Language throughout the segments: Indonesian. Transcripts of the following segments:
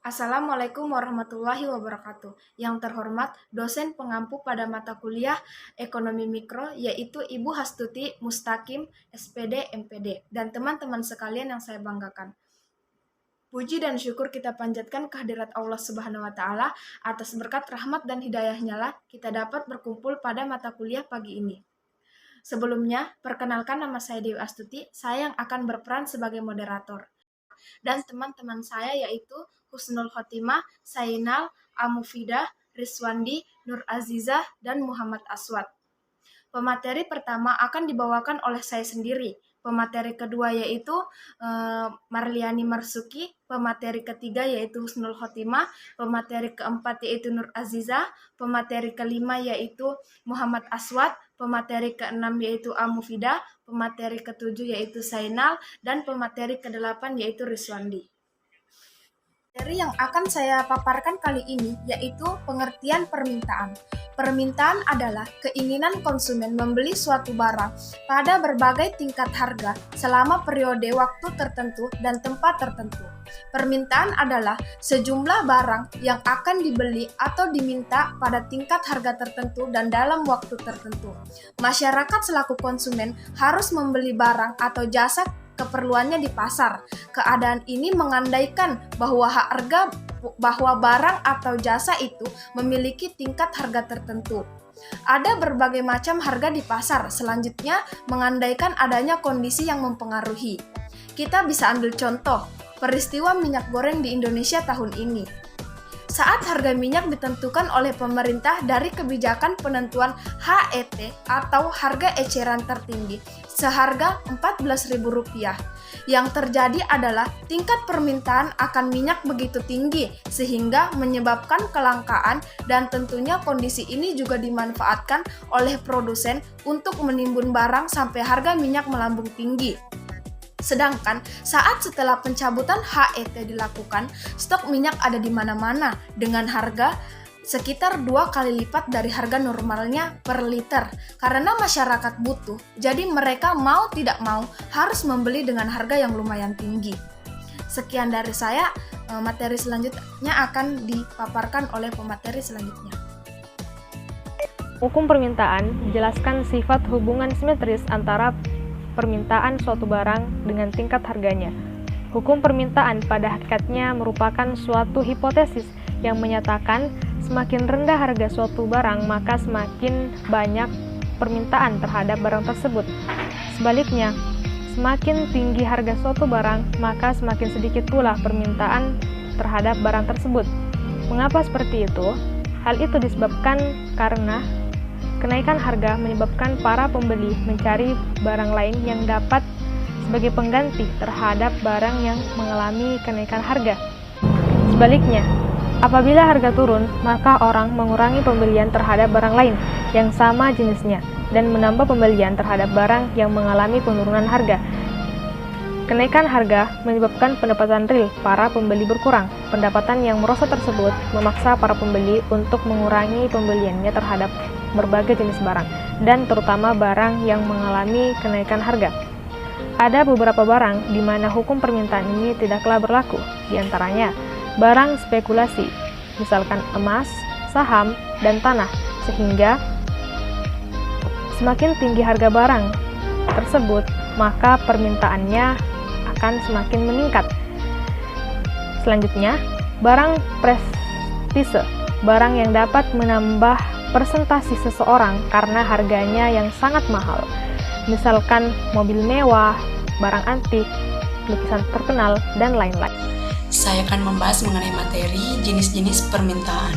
Assalamualaikum warahmatullahi wabarakatuh. Yang terhormat dosen pengampu pada mata kuliah Ekonomi Mikro yaitu Ibu Hastuti Mustaqim, SPD, MPD, dan teman-teman sekalian yang saya banggakan. Puji dan syukur kita panjatkan kehadirat Allah Subhanahu wa Ta'ala atas berkat rahmat dan hidayahnya lah kita dapat berkumpul pada mata kuliah pagi ini. Sebelumnya, perkenalkan nama saya Dewi Astuti, saya yang akan berperan sebagai moderator. Dan teman-teman saya yaitu Husnul Khotimah, Sainal, Amufidah, Rizwandi, Nur Azizah, dan Muhammad Aswad. Pemateri pertama akan dibawakan oleh saya sendiri. Pemateri kedua yaitu Marliani Marsuki, pemateri ketiga yaitu Husnul Khotimah, pemateri keempat yaitu Nur Azizah, pemateri kelima yaitu Muhammad Aswad, pemateri keenam yaitu Amufidah, pemateri ketujuh yaitu Sainal, dan pemateri kedelapan yaitu Rizwandi. Materi yang akan saya paparkan kali ini yaitu pengertian permintaan. Permintaan adalah keinginan konsumen membeli suatu barang pada berbagai tingkat harga selama periode waktu tertentu dan tempat tertentu. Permintaan adalah sejumlah barang yang akan dibeli atau diminta pada tingkat harga tertentu dan dalam waktu tertentu. Masyarakat selaku konsumen harus membeli barang atau jasa keperluannya di pasar. Keadaan ini mengandaikan bahwa barang atau jasa itu memiliki tingkat harga tertentu. Ada berbagai macam harga di pasar. Selanjutnya, mengandaikan adanya kondisi yang mempengaruhi. Kita bisa ambil contoh, peristiwa minyak goreng di Indonesia tahun ini. Saat harga minyak ditentukan oleh pemerintah dari kebijakan penentuan HET atau harga eceran tertinggi seharga Rp14.000. Yang terjadi adalah tingkat permintaan akan minyak begitu tinggi sehingga menyebabkan kelangkaan dan tentunya kondisi ini juga dimanfaatkan oleh produsen untuk menimbun barang sampai harga minyak melambung tinggi. Sedangkan saat setelah pencabutan HET dilakukan, stok minyak ada di mana-mana dengan harga sekitar 2 kali lipat dari harga normalnya per liter. Karena masyarakat butuh, jadi mereka mau tidak mau harus membeli dengan harga yang lumayan tinggi. Sekian dari saya, materi selanjutnya akan dipaparkan oleh pemateri selanjutnya. Hukum permintaan menjelaskan sifat hubungan simetris antara permintaan suatu barang dengan tingkat harganya. Hukum permintaan pada hakikatnya merupakan suatu hipotesis yang menyatakan semakin rendah harga suatu barang, maka semakin banyak permintaan terhadap barang tersebut. Sebaliknya, semakin tinggi harga suatu barang, maka semakin sedikit pula permintaan terhadap barang tersebut. Mengapa seperti itu? Hal itu disebabkan karena kenaikan harga menyebabkan para pembeli mencari barang lain yang dapat sebagai pengganti terhadap barang yang mengalami kenaikan harga. Sebaliknya, apabila harga turun, maka orang mengurangi pembelian terhadap barang lain yang sama jenisnya dan menambah pembelian terhadap barang yang mengalami penurunan harga. Kenaikan harga menyebabkan pendapatan real para pembeli berkurang. Pendapatan yang merosot tersebut memaksa para pembeli untuk mengurangi pembeliannya terhadap berbagai jenis barang, dan terutama barang yang mengalami kenaikan harga. Ada beberapa barang di mana hukum permintaan ini tidaklah berlaku, di antaranya barang spekulasi, misalkan emas, saham, dan tanah, sehingga semakin tinggi harga barang tersebut, maka permintaannya akan semakin meningkat. Selanjutnya, barang prestise, barang yang dapat menambah presentasi seseorang karena harganya yang sangat mahal, misalkan mobil mewah, barang antik, lukisan terkenal, dan lain-lain. Saya akan membahas mengenai materi jenis-jenis permintaan.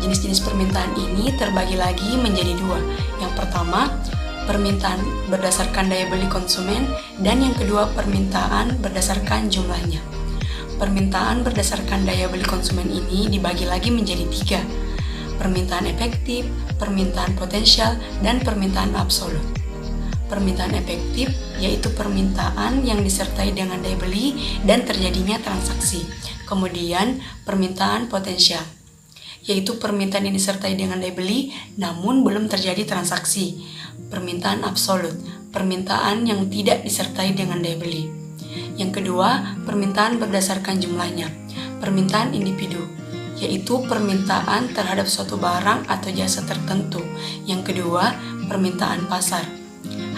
Jenis-jenis permintaan ini terbagi lagi menjadi dua. Yang pertama, permintaan berdasarkan daya beli konsumen, dan yang kedua, permintaan berdasarkan jumlahnya. Permintaan berdasarkan daya beli konsumen ini dibagi lagi menjadi tiga: permintaan efektif, permintaan potensial, dan permintaan absolut. Permintaan efektif yaitu permintaan yang disertai dengan daya beli dan terjadinya transaksi. Kemudian permintaan potensial yaitu permintaan yang disertai dengan daya beli namun belum terjadi transaksi. Permintaan absolut, permintaan yang tidak disertai dengan daya beli. Yang kedua, permintaan berdasarkan jumlahnya. permintaan individu, yaitu permintaan terhadap suatu barang atau jasa tertentu. Yang kedua, permintaan pasar,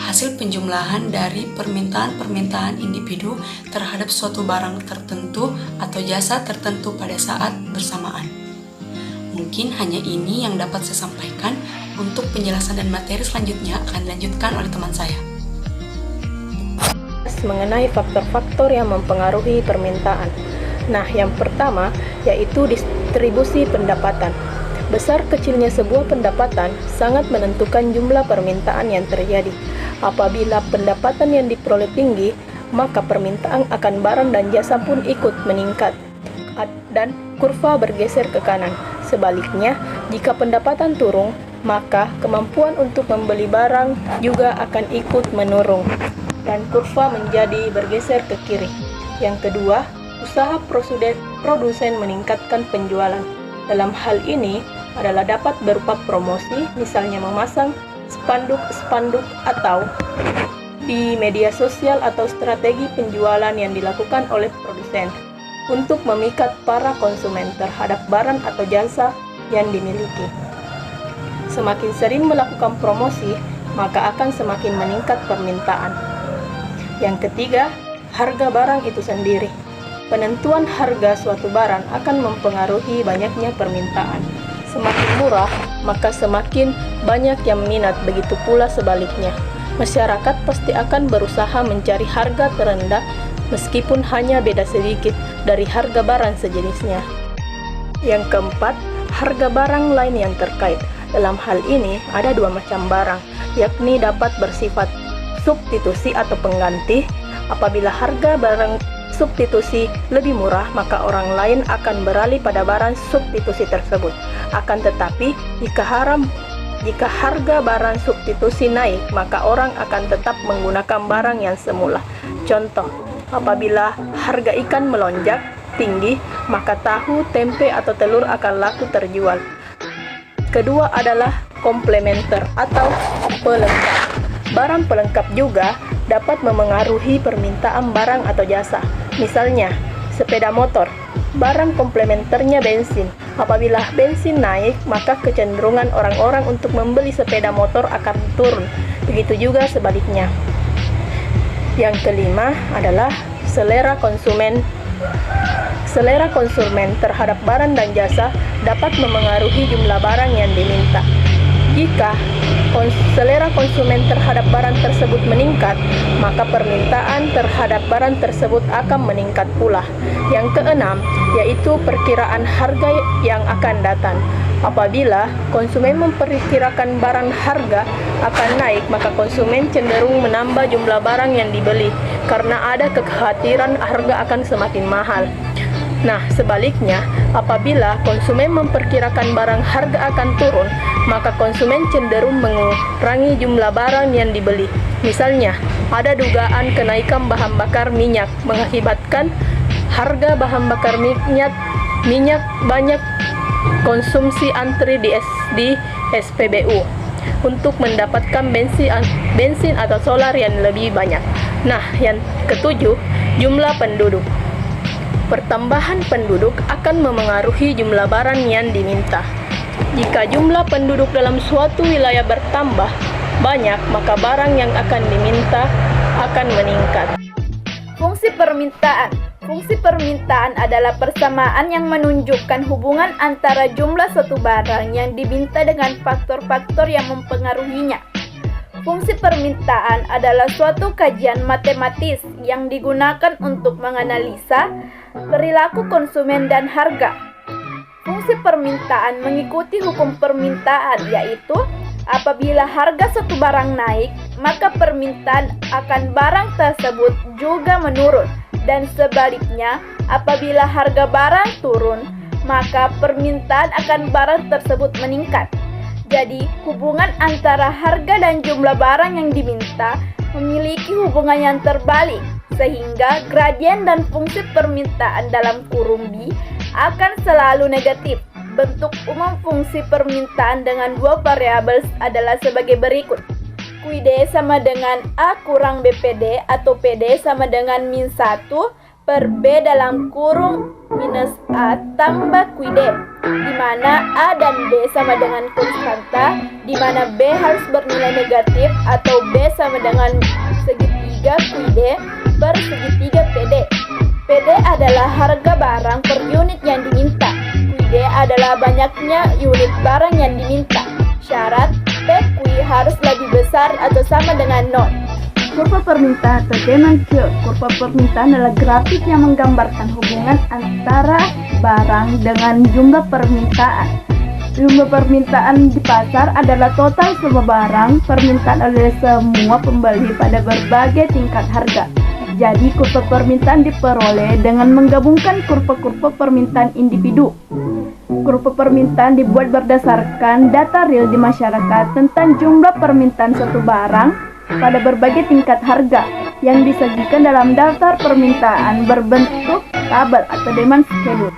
hasil penjumlahan dari permintaan-permintaan individu terhadap suatu barang tertentu atau jasa tertentu pada saat bersamaan. Mungkin hanya ini yang dapat saya sampaikan. Untuk penjelasan dan materi selanjutnya akan dilanjutkan oleh teman saya. Mengenai faktor-faktor yang mempengaruhi permintaan. Nah, yang pertama yaitu distribusi pendapatan. Besar kecilnya sebuah pendapatan sangat menentukan jumlah permintaan yang terjadi. Apabila pendapatan yang diperoleh tinggi, maka permintaan akan barang dan jasa pun ikut meningkat dan kurva bergeser ke kanan. Sebaliknya, jika pendapatan turun, maka kemampuan untuk membeli barang juga akan ikut menurun dan kurva menjadi bergeser ke kiri. Yang kedua, usaha produsen meningkatkan penjualan. Dalam hal ini adalah dapat berupa promosi, misalnya memasang spanduk atau di media sosial atau strategi penjualan yang dilakukan oleh produsen untuk memikat para konsumen terhadap barang atau jasa yang dimiliki. Semakin sering melakukan promosi, maka akan semakin meningkat permintaan. Yang ketiga, harga barang itu sendiri. Penentuan harga suatu barang akan mempengaruhi banyaknya permintaan. Semakin murah, maka semakin banyak yang minat, begitu pula sebaliknya. Masyarakat pasti akan berusaha mencari harga terendah meskipun hanya beda sedikit dari harga barang sejenisnya. Yang keempat, harga barang lain yang terkait. Dalam hal ini, ada dua macam barang, yakni dapat bersifat substitusi atau pengganti. Apabila harga barang substitusi lebih murah, maka orang lain akan beralih pada barang substitusi tersebut. Akan tetapi, jika harga barang substitusi naik, maka orang akan tetap menggunakan barang yang semula. Contoh, apabila harga ikan melonjak tinggi, maka tahu, tempe, atau telur akan laku terjual. Kedua adalah komplementer atau pelengkap. Barang pelengkap juga dapat memengaruhi permintaan barang atau jasa. Misalnya, sepeda motor. Barang komplementernya bensin. Apabila bensin naik, maka kecenderungan orang-orang untuk membeli sepeda motor akan turun. Begitu juga sebaliknya. Yang kelima adalah selera konsumen. Selera konsumen terhadap barang dan jasa dapat memengaruhi jumlah barang yang diminta. Jika selera konsumen terhadap barang tersebut meningkat, maka permintaan terhadap barang tersebut akan meningkat pula. Yang keenam, yaitu perkiraan harga yang akan datang. Apabila konsumen memperkirakan barang harga akan naik, maka konsumen cenderung menambah jumlah barang yang dibeli karena ada kekhawatiran harga akan semakin mahal. Nah, sebaliknya, apabila konsumen memperkirakan barang harga akan turun, maka konsumen cenderung mengurangi jumlah barang yang dibeli. Misalnya, ada dugaan kenaikan bahan bakar minyak mengakibatkan harga bahan bakar minyak banyak konsumsi antri di SPBU untuk mendapatkan bensin atau solar yang lebih banyak. Nah, yang ketujuh, jumlah penduduk. Pertambahan penduduk akan memengaruhi jumlah barang yang diminta. Jika jumlah penduduk dalam suatu wilayah bertambah banyak, maka barang yang akan diminta akan meningkat. Fungsi permintaan. Fungsi permintaan adalah persamaan yang menunjukkan hubungan antara jumlah suatu barang yang diminta dengan faktor-faktor yang mempengaruhinya. Fungsi permintaan adalah suatu kajian matematis yang digunakan untuk menganalisa perilaku konsumen dan harga. Fungsi permintaan mengikuti hukum permintaan, yaitu apabila harga suatu barang naik, maka permintaan akan barang tersebut juga menurun, dan sebaliknya, apabila harga barang turun, maka permintaan akan barang tersebut meningkat. Jadi, hubungan antara harga dan jumlah barang yang diminta memiliki hubungan yang terbalik, sehingga gradien dan fungsi permintaan dalam kurung B akan selalu negatif. Bentuk umum fungsi permintaan dengan dua variabel adalah sebagai berikut. QD sama dengan A kurang BPD atau PD sama dengan min 1 per B dalam kurung minus A tambah QD, di mana A dan B sama dengan konstanta, di mana B harus bernilai negatif atau B sama dengan segitiga QD per segitiga PD. PD adalah harga barang per unit yang diminta. QD adalah banyaknya unit barang yang diminta. Syarat PQ harus lebih besar atau sama dengan 0. Kurva permintaan atau demand curve. Kurva permintaan adalah grafik yang menggambarkan hubungan antara barang dengan jumlah permintaan. Jumlah permintaan di pasar adalah total semua barang permintaan oleh semua pembeli pada berbagai tingkat harga. Jadi kurva permintaan diperoleh dengan menggabungkan kurva-kurva permintaan individu. Kurva permintaan dibuat berdasarkan data real di masyarakat tentang jumlah permintaan suatu barang pada berbagai tingkat harga yang disajikan dalam daftar permintaan berbentuk tabel atau demand schedule.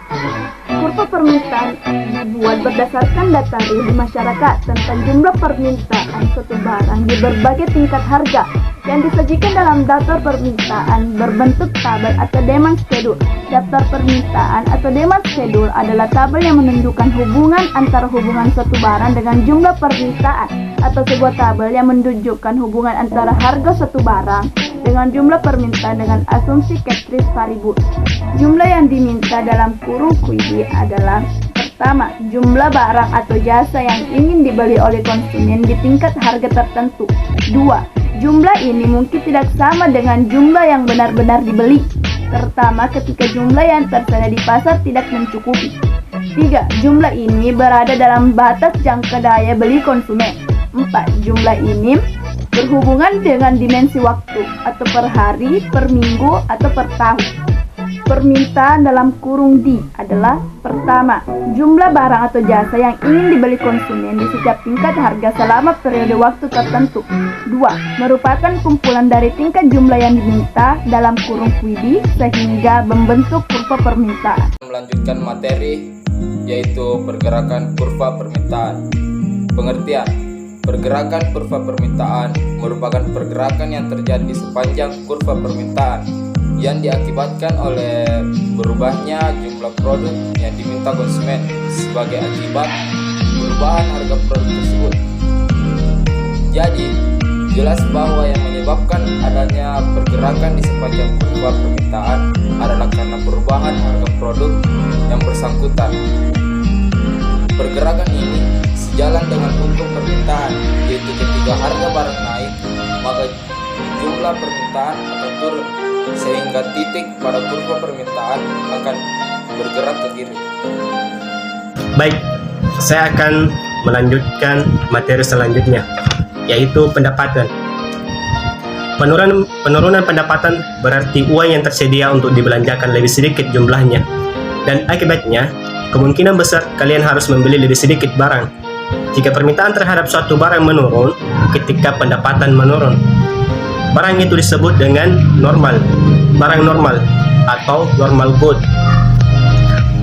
Kurva permintaan dibuat berdasarkan data real di masyarakat tentang jumlah permintaan suatu barang di berbagai tingkat harga yang disajikan dalam daftar permintaan berbentuk tabel atau demand schedule. Daftar permintaan atau demand schedule adalah tabel yang menunjukkan hubungan antara hubungan suatu barang dengan jumlah permintaan, atau sebuah tabel yang menunjukkan hubungan antara harga suatu barang dengan jumlah permintaan dengan asumsi Catrice Paribus. Jumlah yang diminta dalam kurung QD adalah: pertama, jumlah barang atau jasa yang ingin dibeli oleh konsumen di tingkat harga tertentu. 2. Jumlah ini mungkin tidak sama dengan jumlah yang benar-benar dibeli, terutama ketika jumlah yang tersedia di pasar tidak mencukupi. 3. Jumlah ini berada dalam batas jangka daya beli konsumen. 4. Jumlah ini berhubungan dengan dimensi waktu, atau per hari, per minggu, atau per tahun. Permintaan dalam kurung D adalah: pertama, jumlah barang atau jasa yang ingin dibeli konsumen di setiap tingkat harga selama periode waktu tertentu. 2. Merupakan kumpulan dari tingkat jumlah yang diminta dalam kurung QD sehingga membentuk kurva permintaan. Melanjutkan materi yaitu pergerakan kurva permintaan. Pengertian: pergerakan kurva permintaan merupakan pergerakan yang terjadi di sepanjang kurva permintaan yang diakibatkan oleh berubahnya jumlah produk yang diminta konsumen sebagai akibat perubahan harga produk tersebut. Jadi, jelas bahwa yang menyebabkan adanya pergerakan di sepanjang kurva permintaan adalah karena perubahan harga produk yang bersangkutan. Pergerakan ini sejalan dengan hukum permintaan, yaitu ketika harga barang naik, maka jumlah permintaan akan turun, sehingga titik pada kurva permintaan akan bergerak ke kiri. Baik, saya akan melanjutkan materi selanjutnya, yaitu pendapatan. Penurunan pendapatan berarti uang yang tersedia untuk dibelanjakan lebih sedikit jumlahnya, dan akibatnya kemungkinan besar kalian harus membeli lebih sedikit barang. Jika permintaan terhadap suatu barang menurun ketika pendapatan menurun, barang itu disebut dengan barang normal atau normal good.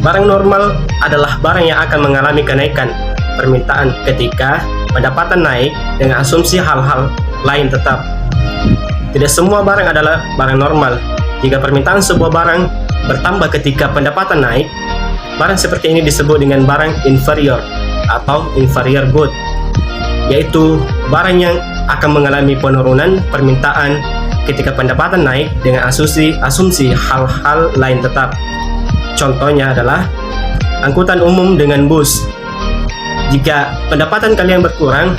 Barang normal adalah barang yang akan mengalami kenaikan permintaan ketika pendapatan naik dengan asumsi hal-hal lain tetap. Tidak semua barang adalah barang normal. Jika permintaan sebuah barang bertambah ketika pendapatan naik, barang seperti ini disebut dengan barang inferior atau inferior good, yaitu barang yang akan mengalami penurunan permintaan ketika pendapatan naik dengan asumsi hal-hal lain tetap. Contohnya adalah angkutan umum dengan bus. Jika pendapatan kalian berkurang,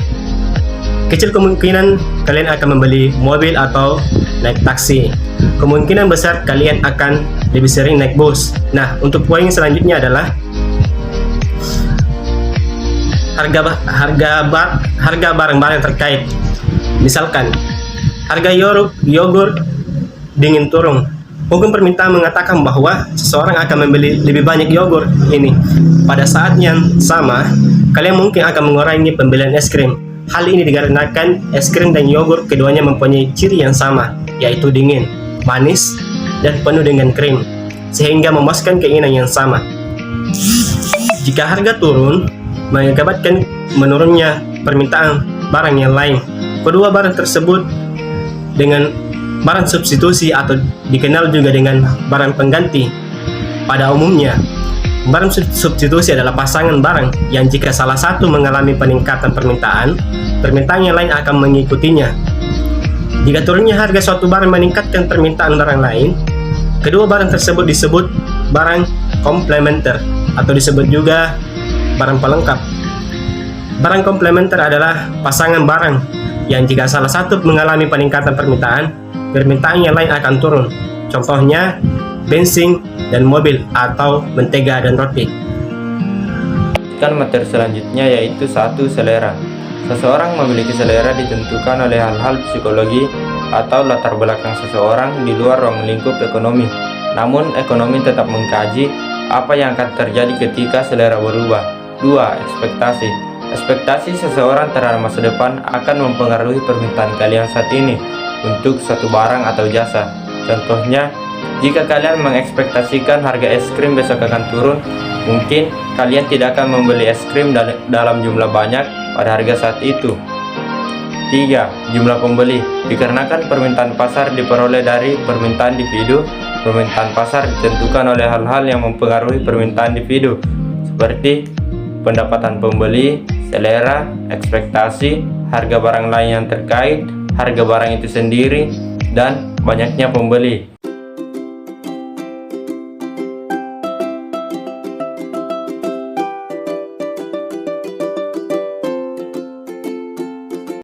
kecil kemungkinan kalian akan membeli mobil atau naik taksi. Kemungkinan besar kalian akan lebih sering naik bus. Nah, untuk poin selanjutnya adalah harga barang-barang terkait. Misalkan, harga yogurt dingin turun. Hukum permintaan mengatakan bahwa seseorang akan membeli lebih banyak yogurt ini. Pada saat yang sama, kalian mungkin akan mengurangi pembelian es krim. Hal ini dikarenakan es krim dan yogurt keduanya mempunyai ciri yang sama, yaitu dingin, manis, dan penuh dengan krim, sehingga memuaskan keinginan yang sama. Jika harga turun, mengakibatkan menurunnya permintaan barang yang lain. Kedua barang tersebut dengan barang substitusi atau dikenal juga dengan barang pengganti. Pada umumnya, barang substitusi adalah pasangan barang yang jika salah satu mengalami peningkatan permintaan, permintaan yang lain akan mengikutinya. Jika turunnya harga suatu barang meningkatkan permintaan barang lain, kedua barang tersebut disebut barang komplementer atau disebut juga barang pelengkap. Barang komplementer adalah pasangan barang yang jika salah satu mengalami peningkatan permintaan, permintaan yang lain akan turun. Contohnya, bensin dan mobil atau mentega dan roti. Materi selanjutnya yaitu 1. Selera. Seseorang memiliki selera ditentukan oleh hal-hal psikologi atau latar belakang seseorang di luar ruang lingkup ekonomi. Namun, ekonomi tetap mengkaji apa yang akan terjadi ketika selera berubah. 2. Ekspektasi. Ekspektasi seseorang terhadap masa depan akan mempengaruhi permintaan kalian saat ini untuk suatu barang atau jasa. Contohnya, jika kalian mengekspektasikan harga es krim besok akan turun, mungkin kalian tidak akan membeli es krim dalam jumlah banyak pada harga saat itu. 3. Jumlah pembeli. Dikarenakan permintaan pasar diperoleh dari permintaan individu, permintaan pasar ditentukan oleh hal-hal yang mempengaruhi permintaan individu, seperti pendapatan pembeli, selera, ekspektasi, harga barang lain yang terkait, harga barang itu sendiri, dan banyaknya pembeli.